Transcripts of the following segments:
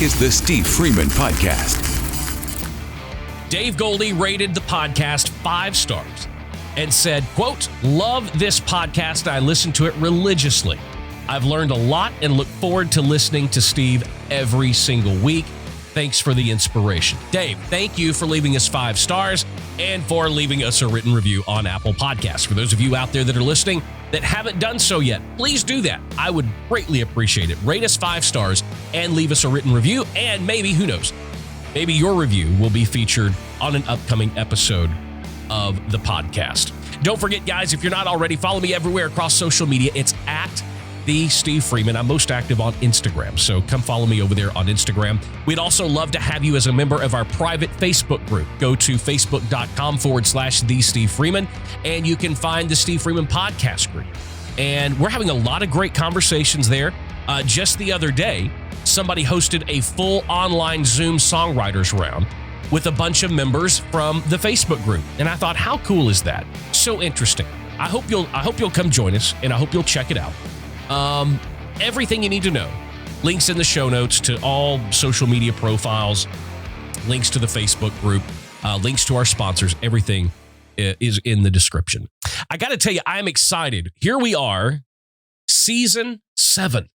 is the Steve Freeman Podcast. Dave Goldie rated the podcast 5 stars and said, quote, "Love this podcast. I listen to it religiously. I've learned a lot and look forward to listening to Steve every single week. Thanks for the inspiration." Dave, thank you for leaving us 5 stars and for leaving us a written review on Apple Podcasts. For those of you out there that are listening that haven't done so yet, please do that. I would greatly appreciate it. Rate us 5 stars and leave us a written review, and maybe, who knows, maybe your review will be featured on an upcoming episode of the podcast. Don't forget, guys, if you're not already, follow me everywhere across social media. It's at the Steve Freeman. I'm most active on Instagram, so come follow me over there on Instagram. We'd also love to have you as a member of our private Facebook group. Go to facebook.com/the Steve Freeman, and you can find the Steve Freeman Podcast group. And we're having a lot of great conversations there. Just the other day, somebody hosted a full online Zoom songwriters round with a bunch of members from the Facebook group. And I thought, how cool is that? So interesting. I hope you'll come join us, and I hope you'll check it out. Everything you need to know. Links in the show notes to all social media profiles, links to the Facebook group, links to our sponsors. Everything is in the description. I got to tell you, I'm excited. Here we are, season 7.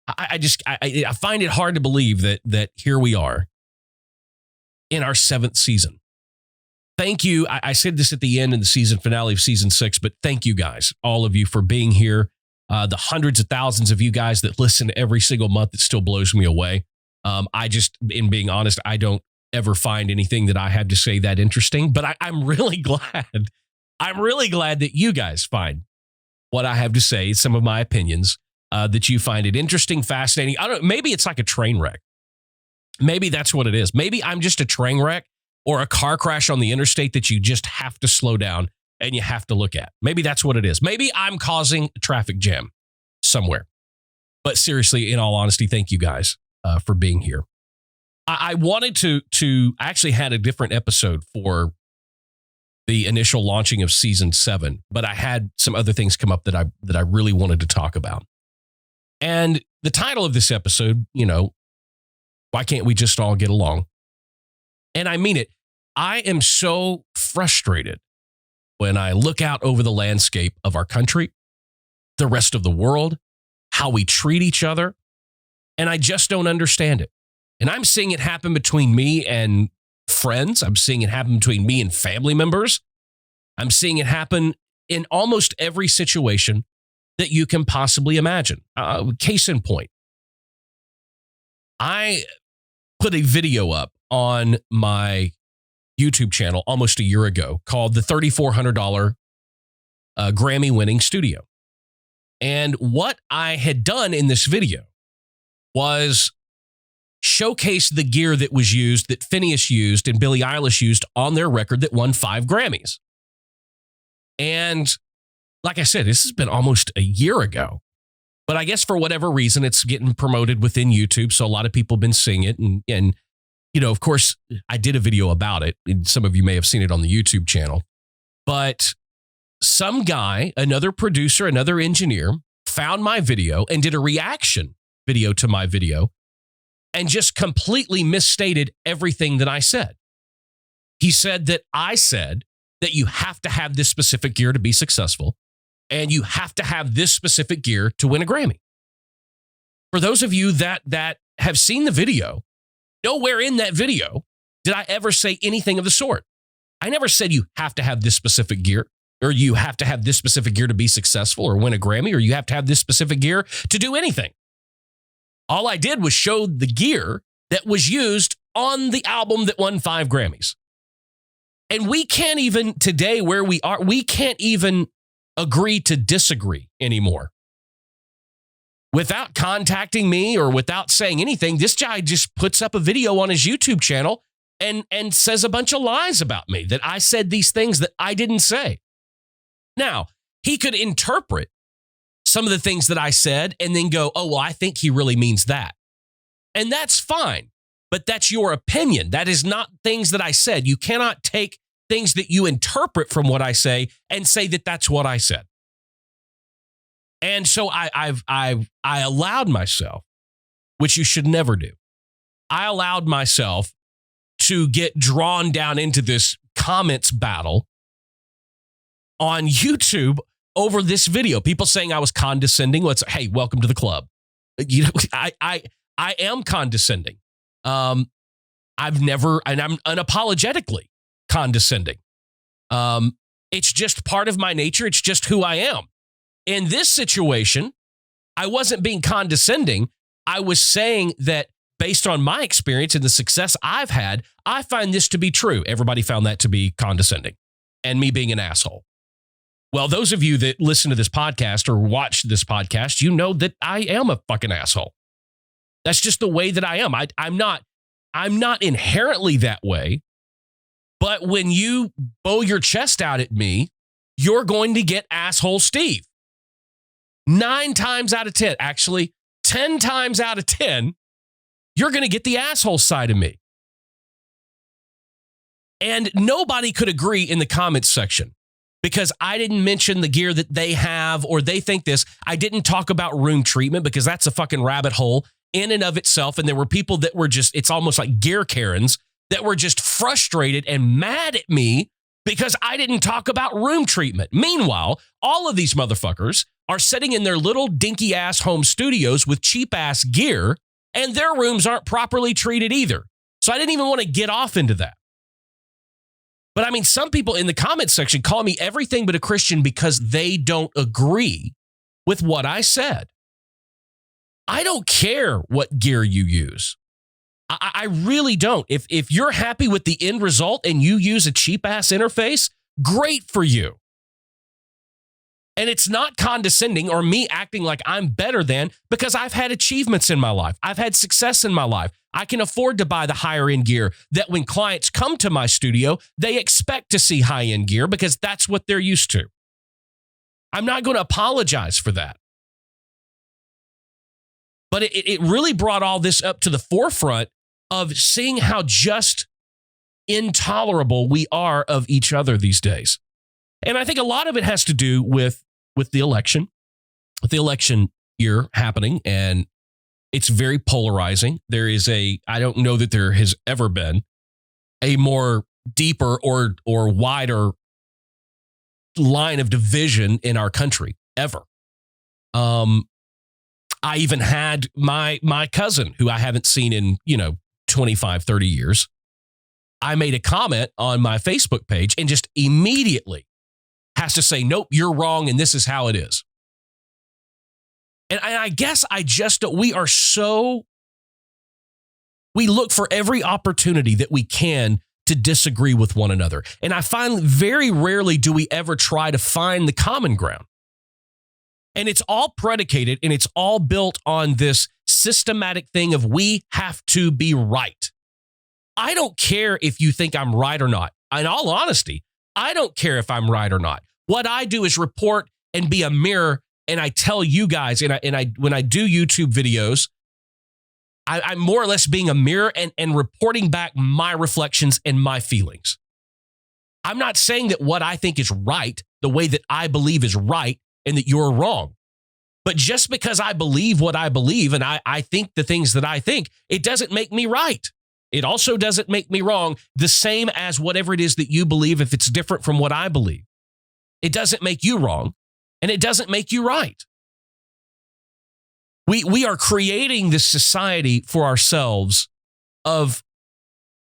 I find it hard to believe that here we are in our 7th season. Thank you. I said this at the end in the season finale of season 6, but thank you guys, all of you, for being here. The hundreds of thousands of you guys that listen every single month, it still blows me away. In being honest, I don't ever find anything that I have to say that interesting, but I'm really glad. I'm really glad that you guys find what I have to say, some of my opinions, that you find it interesting, fascinating. I don't know, maybe it's like a train wreck. Maybe that's what it is. Maybe I'm just a train wreck or a car crash on the interstate that you just have to slow down and you have to look at. Maybe that's what it is. Maybe I'm causing a traffic jam somewhere. But seriously, in all honesty, thank you guys for being here. I wanted to actually had a different episode for the initial launching of season 7, but I had some other things come up that I really wanted to talk about. And the title of this episode, why can't we just all get along? And I mean it. I am so frustrated when I look out over the landscape of our country, the rest of the world, how we treat each other, and I just don't understand it. And I'm seeing it happen between me and friends. I'm seeing it happen between me and family members. I'm seeing it happen in almost every situation that you can possibly imagine. Case in point, I put a video up on my YouTube channel almost a year ago called the $3,400 Grammy-winning studio. And what I had done in this video was showcase the gear that was used, that Phineas used and Billie Eilish used on their record that won 5 Grammys. And like I said, this has been almost a year ago. But I guess for whatever reason, it's getting promoted within YouTube. So a lot of people have been seeing it. And of course, I did a video about it. Some of you may have seen it on the YouTube channel. But some guy, another producer, another engineer, found my video and did a reaction video to my video and just completely misstated everything that I said. He said that I said that you have to have this specific gear to be successful, and you have to have this specific gear to win a Grammy. For those of you that have seen the video, nowhere in that video did I ever say anything of the sort. I never said you have to have this specific gear, or you have to have this specific gear to be successful or win a Grammy, or you have to have this specific gear to do anything. All I did was show the gear that was used on the album that won 5 Grammys. And we can't even, today where we are, we can't even agree to disagree anymore. Without contacting me or without saying anything, this guy just puts up a video on his YouTube channel and says a bunch of lies about me, that I said these things that I didn't say. Now, he could interpret some of the things that I said and then go, oh, well, I think he really means that. And that's fine, but that's your opinion. That is not things that I said. You cannot take things that you interpret from what I say and say that that's what I said. And so I allowed myself, which you should never do, I allowed myself to get drawn down into this comments battle on YouTube over this video. People saying I was condescending. Hey, welcome to the club. You know, I am condescending. I've never, and I'm unapologetically condescending. It's just part of my nature. It's just who I am. In this situation, I wasn't being condescending. I was saying that based on my experience and the success I've had, I find this to be true. Everybody found that to be condescending and me being an asshole. Well, those of you that listen to this podcast or watch this podcast, you know that I am a fucking asshole. That's just the way that I am. I'm not inherently that way. But when you bow your chest out at me, you're going to get asshole Steve. 9 times out of 10, actually 10 times out of 10, you're going to get the asshole side of me. And nobody could agree in the comments section because I didn't mention the gear that they have or they think this. I didn't talk about room treatment because that's a fucking rabbit hole in and of itself. And there were people that were just, it's almost like gear Karens that were just frustrated and mad at me because I didn't talk about room treatment. Meanwhile, all of these motherfuckers are sitting in their little dinky ass home studios with cheap ass gear and their rooms aren't properly treated either. So I didn't even want to get off into that. But I mean, some people in the comments section call me everything but a Christian because they don't agree with what I said. I don't care what gear you use. I really don't. If you're happy with the end result and you use a cheap ass interface, great for you. And it's not condescending or me acting like I'm better than, because I've had achievements in my life. I've had success in my life. I can afford to buy the higher end gear that when clients come to my studio, they expect to see high end gear because that's what they're used to. I'm not going to apologize for that. But it really brought all this up to the forefront of seeing how just intolerable we are of each other these days. And I think a lot of it has to do with the election year happening, and it's very polarizing. There is I don't know that there has ever been a more deeper or wider line of division in our country ever. I even had my cousin, who I haven't seen in, 25, 30 years. I made a comment on my Facebook page and just immediately has to say, nope, you're wrong, and this is how it is. And I guess we look for every opportunity that we can to disagree with one another. And I find very rarely do we ever try to find the common ground. And it's all predicated and it's all built on this systematic thing of we have to be right. I don't care if you think I'm right or not. In all honesty, I don't care if I'm right or not. What I do is report and be a mirror, and I tell you guys, and I when I do YouTube videos, I'm more or less being a mirror and reporting back my reflections and my feelings. I'm not saying that what I think is right, the way that I believe is right, and that you're wrong. But just because I believe what I believe and I think the things that I think, it doesn't make me right. It also doesn't make me wrong, the same as whatever it is that you believe, if it's different from what I believe. It doesn't make you wrong, and it doesn't make you right. We are creating this society for ourselves of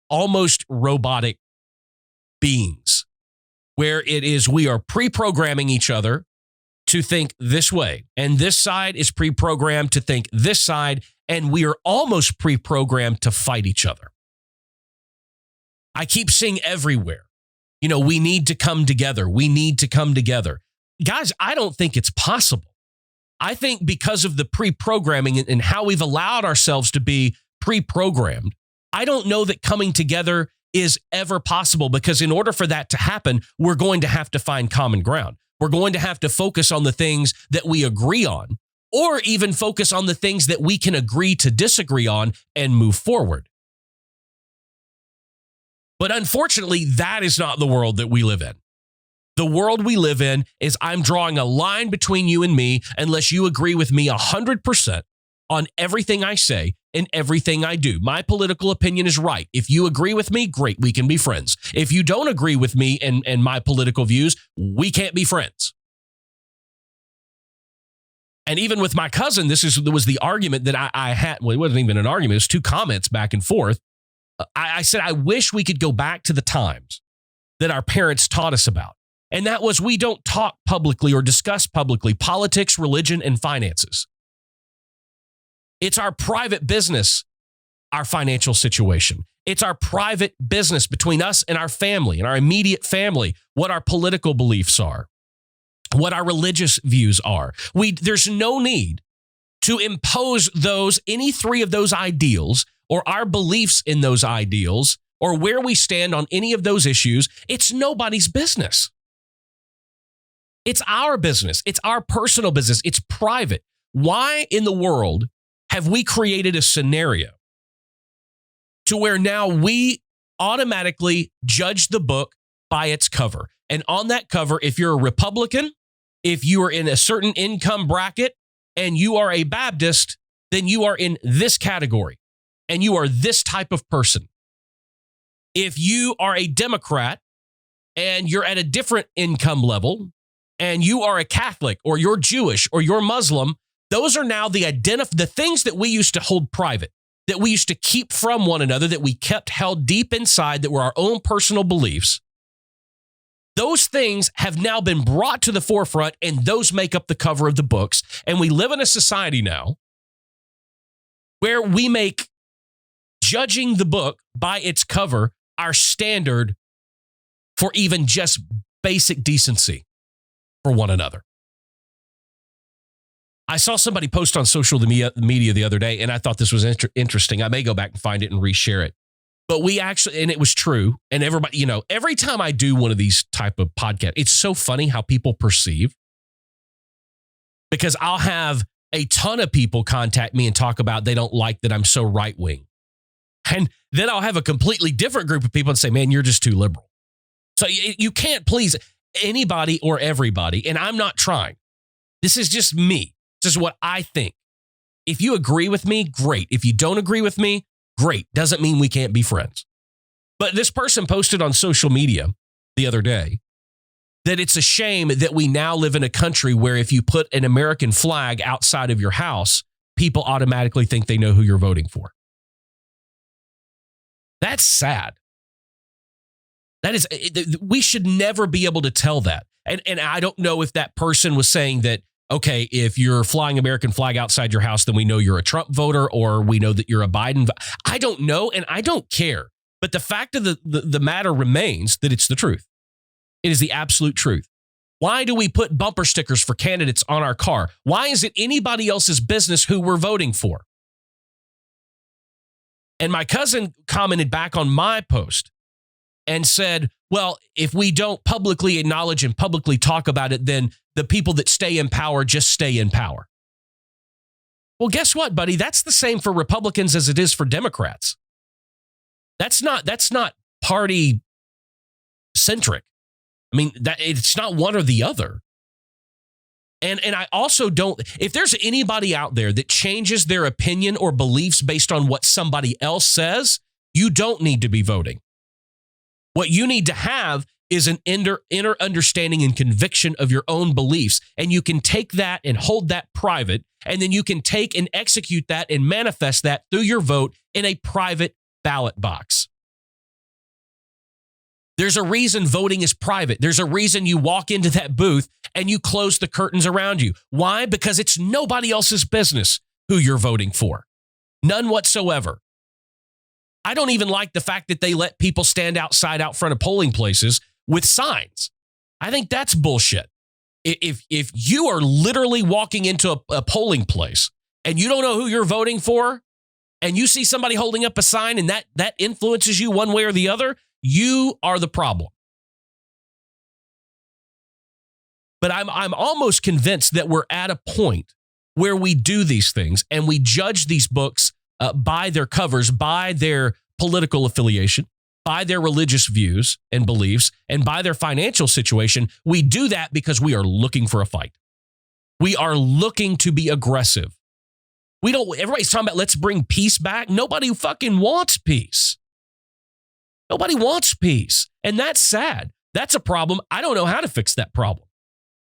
almost robotic beings, where it is we are pre-programming each other to think this way, and this side is pre-programmed to think this side, and we are almost pre-programmed to fight each other. I keep seeing everywhere, we need to come together. We need to come together. Guys, I don't think it's possible. I think because of the pre-programming and how we've allowed ourselves to be pre-programmed, I don't know that coming together is ever possible, because in order for that to happen, we're going to have to find common ground. We're going to have to focus on the things that we agree on, or even focus on the things that we can agree to disagree on and move forward. But unfortunately, that is not the world that we live in. The world we live in is I'm drawing a line between you and me unless you agree with me 100%. on everything I say and everything I do. My political opinion is right. If you agree with me, great, we can be friends. If you don't agree with me and my political views, we can't be friends. And even with my cousin, was the argument that I had. Well, it wasn't even an argument. It was two comments back and forth. I said, I wish we could go back to the times that our parents taught us about. And that was, we don't talk publicly or discuss publicly politics, religion, and finances. It's our private business, our financial situation. It's our private business between us and our family and our immediate family, what our political beliefs are, what our religious views are. There's no need to impose any three of those ideals or our beliefs in those ideals or where we stand on any of those issues. It's nobody's business. It's our business. It's our personal business. It's private. Why in the world have we created a scenario to where now we automatically judge the book by its cover? And on that cover, if you're a Republican, if you are in a certain income bracket and you are a Baptist, then you are in this category and you are this type of person. If you are a Democrat and you're at a different income level and you are a Catholic or you're Jewish or you're Muslim, those are now the things that we used to hold private, that we used to keep from one another, that we kept held deep inside, that were our own personal beliefs. Those things have now been brought to the forefront, and those make up the cover of the books. And we live in a society now where we make judging the book by its cover our standard for even just basic decency for one another. I saw somebody post on social media the other day, and I thought this was interesting. I may go back and find it and reshare it. But we actually, and it was true, and everybody, every time I do one of these type of podcasts, it's so funny how people perceive, because I'll have a ton of people contact me and talk about they don't like that I'm so right-wing. And then I'll have a completely different group of people and say, man, you're just too liberal. So you can't please anybody or everybody, and I'm not trying. This is just me. This is what I think. If you agree with me, great. If you don't agree with me, great. Doesn't mean we can't be friends. But this person posted on social media the other day that it's a shame that we now live in a country where if you put an American flag outside of your house, people automatically think they know who you're voting for. That's sad. We should never be able to tell that. And I don't know if that person was saying that, okay, if you're flying American flag outside your house, then we know you're a Trump voter or we know that you're a Biden. I don't know, and I don't care. But the fact of the matter remains that it's the truth. It is the absolute truth. Why do we put bumper stickers for candidates on our car? Why is it anybody else's business who we're voting for? And my cousin commented back on my post and said, well, if we don't publicly acknowledge and publicly talk about it, then the people that stay in power just stay in power. Well, guess what, buddy? That's the same for Republicans as it is for Democrats. That's not party centric. I mean, it's not one or the other. And I also don't, if there's anybody out there that changes their opinion or beliefs based on what somebody else says, you don't need to be voting. What you need to have is an inner understanding and conviction of your own beliefs. And you can take that and hold that private, and then you can take and execute that and manifest that through your vote in a private ballot box. There's a reason voting is private. There's a reason you walk into that booth and you close the curtains around you. Why? Because it's nobody else's business who you're voting for. None whatsoever. I don't even like the fact that they let people stand outside out front of polling places with signs. I think that's bullshit. If you are literally walking into a polling place and you don't know who you're voting for, and you see somebody holding up a sign and that influences you one way or the other, you are the problem. But I'm almost convinced that we're at a point where we do these things and we judge these books by their covers, by their political affiliation, by their religious views and beliefs, and by their financial situation. We do that because we are looking for a fight. We are looking to be aggressive. Everybody's talking about let's bring peace back. Nobody fucking wants peace. Nobody wants peace. And that's sad. That's a problem. I don't know how to fix that problem.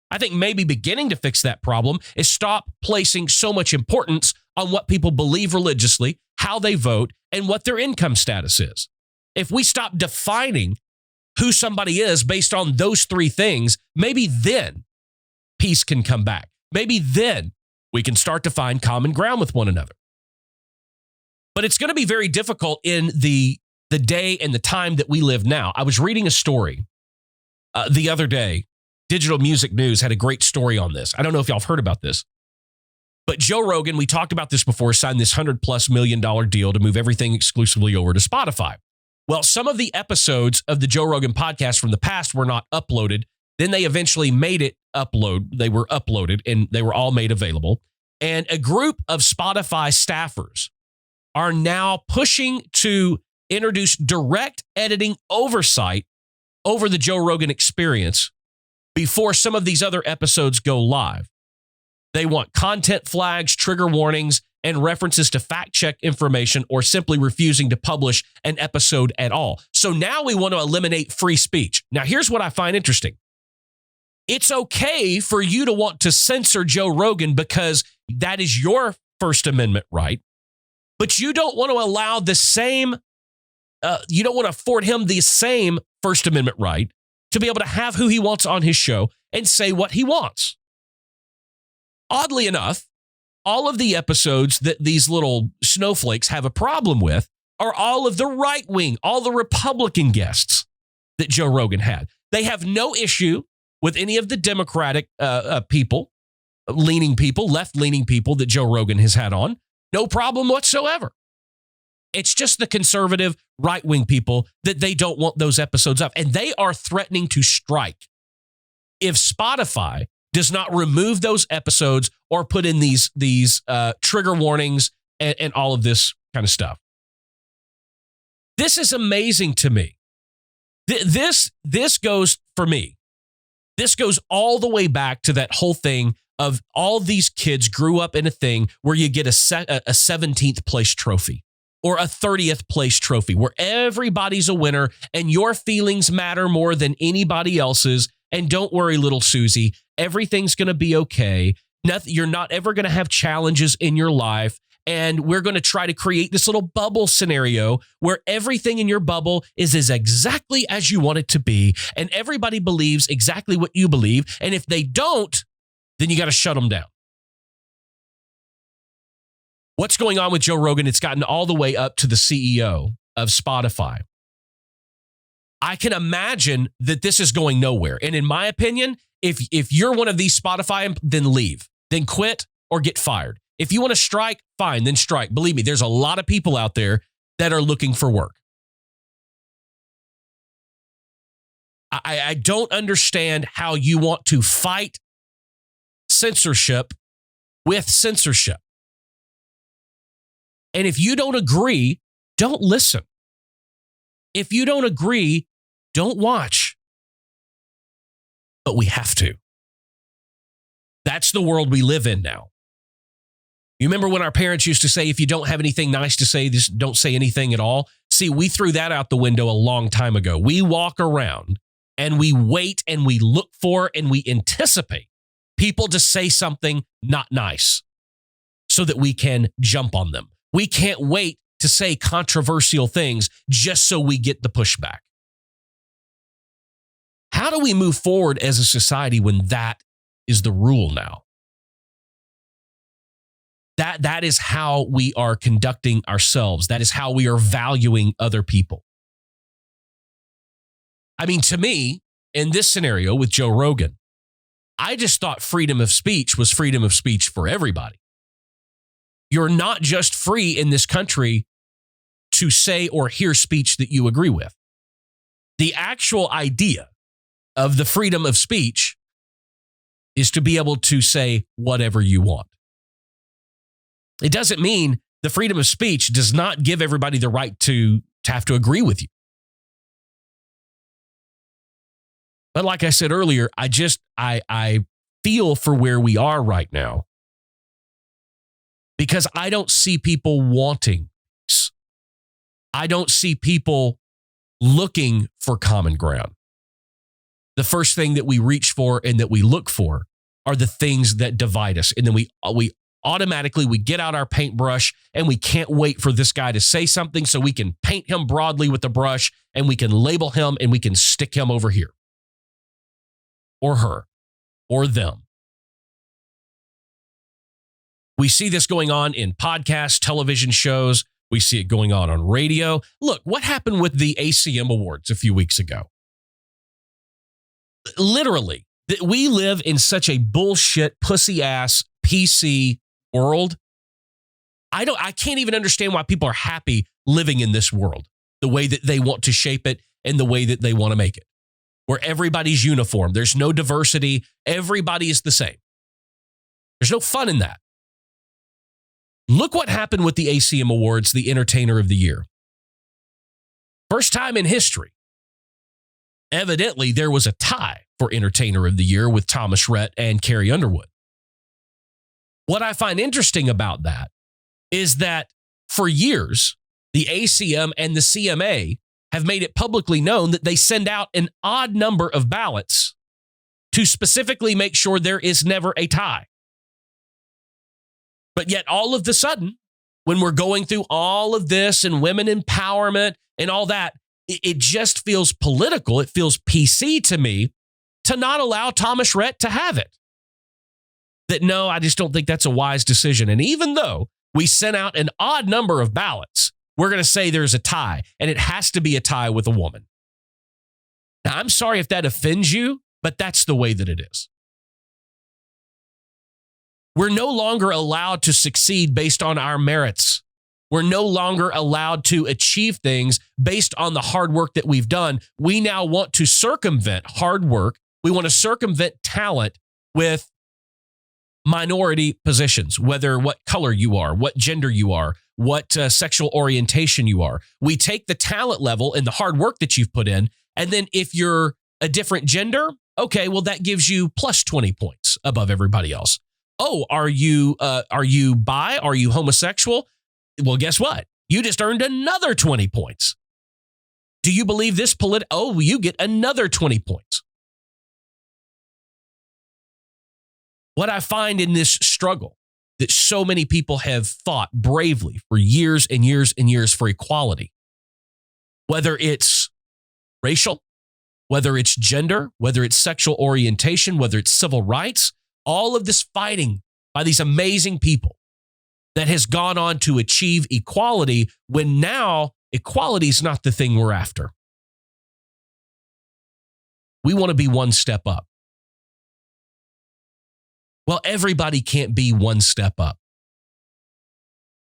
I think maybe beginning to fix that problem is stop placing so much importance on what people believe religiously, how they vote, and what their income status is. If we stop defining who somebody is based on those three things, maybe then peace can come back. Maybe then we can start to find common ground with one another. But it's going to be very difficult in the day and the time that we live now. I was reading a story the other day. Digital Music News had a great story on this. I don't know if y'all have heard about this, but Joe Rogan, we talked about this before, signed this $100+ million deal to move everything exclusively over to Spotify. Well, some of the episodes of the Joe Rogan podcast from the past were not uploaded. Then they eventually made it upload. They were uploaded and they were all made available. And a group of Spotify staffers are now pushing to introduce direct editing oversight over the Joe Rogan experience before some of these other episodes go live. They want content flags, trigger warnings, and references to fact check information or simply refusing to publish an episode at all. So now we want to eliminate free speech. Now, here's what I find interesting. It's okay for you to want to censor Joe Rogan because that is your First Amendment right, but you don't want to allow the same, you don't want to afford him the same First Amendment right to be able to have who he wants on his show and say what he wants. Oddly enough, all of the episodes that these little snowflakes have a problem with are all of the right wing, all the Republican guests that Joe Rogan had. They have no issue with any of the Democratic people, left-leaning people that Joe Rogan has had on. No problem whatsoever. It's just the conservative right-wing people that they don't want those episodes of. And they are threatening to strike if Spotify does not remove those episodes or put in these trigger warnings and all of this kind of stuff. This is amazing to me. This goes, for me, this goes all the way back to that whole thing of all these kids grew up in a thing where you get a 17th place trophy or a 30th place trophy where everybody's a winner and your feelings matter more than anybody else's. And don't worry, little Susie, everything's going to be okay. You're not ever going to have challenges in your life. And we're going to try to create this little bubble scenario where everything in your bubble is exactly as you want it to be. And everybody believes exactly what you believe. And if they don't, then you got to shut them down. What's going on with Joe Rogan? It's gotten all the way up to the CEO of Spotify. I can imagine that this is going nowhere. And in my opinion, if you're one of these Spotify, then leave, then quit or get fired. If you want to strike, fine, then strike. Believe me, there's a lot of people out there that are looking for work. I don't understand how you want to fight censorship with censorship. And if you don't agree, don't listen. If you don't agree, don't watch. But we have to. That's the world we live in now. You remember when our parents used to say, if you don't have anything nice to say, just don't say anything at all? See, we threw that out the window a long time ago. We walk around and we wait and we look for and we anticipate people to say something not nice so that we can jump on them. We can't wait to say controversial things just so we get the pushback. How do we move forward as a society when that is the rule now? That is how we are conducting ourselves. That is how we are valuing other people. I mean, to me, in this scenario with Joe Rogan, I just thought freedom of speech was freedom of speech for everybody. You're not just free in this country to say or hear speech that you agree with. The actual idea of the freedom of speech is to be able to say whatever you want. It doesn't mean the freedom of speech does not give everybody the right to have to agree with you. But like I said earlier, I feel for where we are right now. because I don't see people wanting peace. I don't see people looking for common ground. The first thing that we reach for and that we look for are the things that divide us. And then we automatically get out our paintbrush and we can't wait for this guy to say something so we can paint him broadly with the brush and we can label him and we can stick him over here. Or her. Or them. We see this going on in podcasts, television shows. We see it going on radio. Look, what happened with the ACM Awards a few weeks ago? Literally, we live in such a bullshit, pussy-ass, PC world. I can't even understand why people are happy living in this world, the way that they want to shape it and the way that they want to make it, where everybody's uniform. There's no diversity. Everybody is the same. There's no fun in that. Look what happened with the ACM Awards, the Entertainer of the Year. First time in history. Evidently, there was a tie for Entertainer of the Year with Thomas Rhett and Carrie Underwood. What I find interesting about that is that for years, the ACM and the CMA have made it publicly known that they send out an odd number of ballots to specifically make sure there is never a tie. But yet all of the sudden, when we're going through all of this and women empowerment and all that, it just feels political. It feels PC to me to not allow Thomas Rhett to have it. That no, I just don't think that's a wise decision. And even though we sent out an odd number of ballots, we're going to say there's a tie, and it has to be a tie with a woman. Now, I'm sorry if that offends you, but that's the way that it is. We're no longer allowed to succeed based on our merits. We're no longer allowed to achieve things based on the hard work that we've done. We now want to circumvent hard work. We want to circumvent talent with minority positions, whether what color you are, what gender you are, what sexual orientation you are. We take the talent level and the hard work that you've put in, and then if you're a different gender, okay, well, that gives you plus 20 points above everybody else. Oh, are you bi? Are you homosexual? Well, guess what? You just earned another 20 points. Do you believe this Oh, you get another 20 points. What I find in this struggle that so many people have fought bravely for years and years and years for equality, whether it's racial, whether it's gender, whether it's sexual orientation, whether it's civil rights, all of this fighting by these amazing people that has gone on to achieve equality when now equality is not the thing we're after. We want to be one step up. Well, everybody can't be one step up.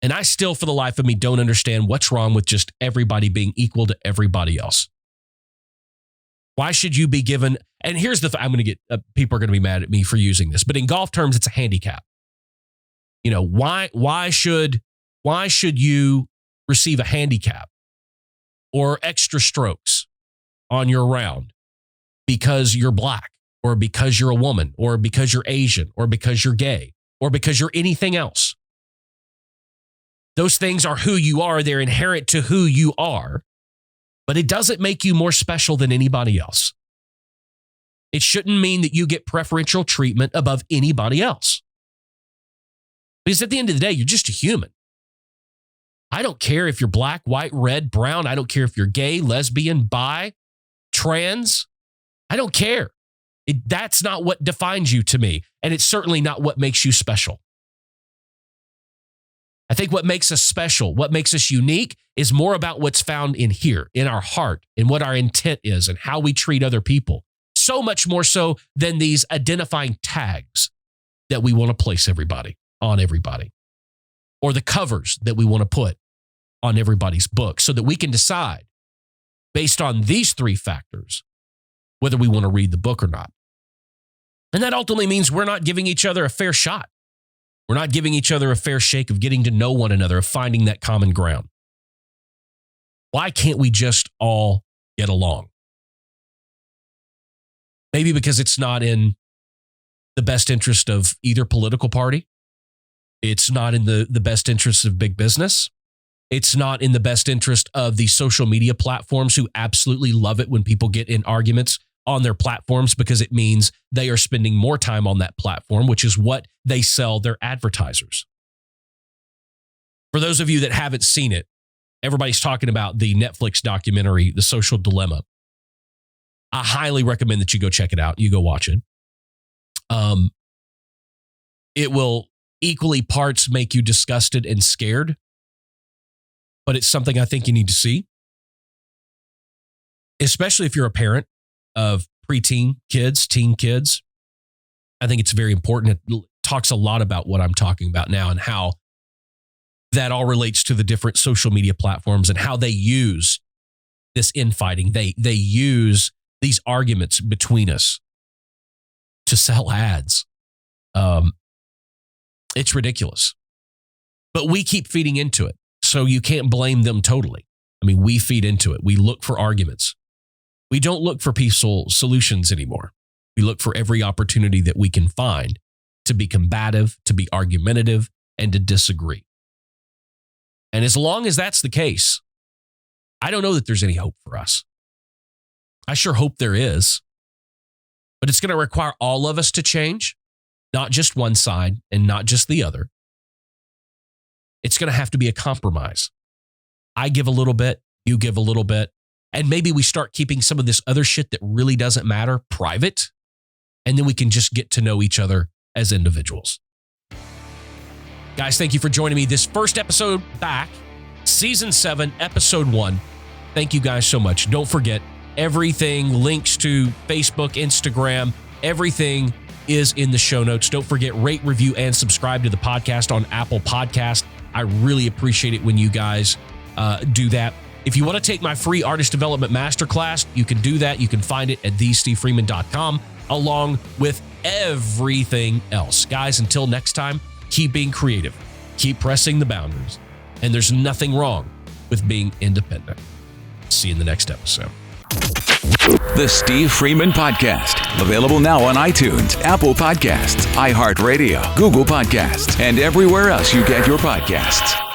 And I still, for the life of me, don't understand what's wrong with just everybody being equal to everybody else. Why should you be given, and here's the I'm going to get, people are going to be mad at me for using this, but in golf terms, it's a handicap. You know, why should you receive a handicap or extra strokes on your round because you're black or because you're a woman or because you're Asian or because you're gay or because you're anything else? Those things are who you are. They're inherent to who you are, but it doesn't make you more special than anybody else. It shouldn't mean that you get preferential treatment above anybody else. Because at the end of the day, you're just a human. I don't care if you're black, white, red, brown. I don't care if you're gay, lesbian, bi, trans. I don't care. That's not what defines you to me. And it's certainly not what makes you special. I think what makes us special, what makes us unique, is more about what's found in here, in our heart, and what our intent is and how we treat other people. So much more so than these identifying tags that we want to place on everybody, or the covers that we want to put on everybody's book so that we can decide based on these three factors whether we want to read the book or not. And that ultimately means we're not giving each other a fair shot. We're not giving each other a fair shake of getting to know one another, of finding that common ground. Why can't we just all get along? Maybe because it's not in the best interest of either political party. It's not in the best interest of big business. It's not in the best interest of the social media platforms who absolutely love it when people get in arguments on their platforms because it means they are spending more time on that platform, which is what they sell their advertisers. For those of you that haven't seen it, everybody's talking about the Netflix documentary, The Social Dilemma. I highly recommend that you go check it out. You go watch it. It will equally parts make you disgusted and scared, but it's something I think you need to see, especially if you're a parent of preteen kids, teen kids. I think it's very important. It talks a lot about what I'm talking about now and how that all relates to the different social media platforms and how they use this infighting. They use these arguments between us to sell ads. It's ridiculous. But we keep feeding into it. So you can't blame them totally. I mean, we feed into it. We look for arguments. We don't look for peaceful solutions anymore. We look for every opportunity that we can find to be combative, to be argumentative, and to disagree. And as long as that's the case, I don't know that there's any hope for us. I sure hope there is. But it's going to require all of us to change, not just one side and not just the other. It's going to have to be a compromise. I give a little bit, you give a little bit, and maybe we start keeping some of this other shit that really doesn't matter private, and then we can just get to know each other as individuals. Guys, thank you for joining me this first episode back, Season 7, Episode 1. Thank you guys so much. Don't forget, everything, links to Facebook, Instagram, everything is in the show notes. Don't forget, rate, review, and subscribe to the podcast on Apple Podcast. I really appreciate it when you guys do that. If you want to take my free artist development masterclass, you can do that. You can find it at thestevefreeman.com along with everything else. Guys, until next time, keep being creative, keep pressing the boundaries, and there's nothing wrong with being independent. See you in the next episode. The Steve Freeman Podcast. Available now on iTunes, Apple Podcasts, iHeartRadio, Google Podcasts, and everywhere else you get your podcasts.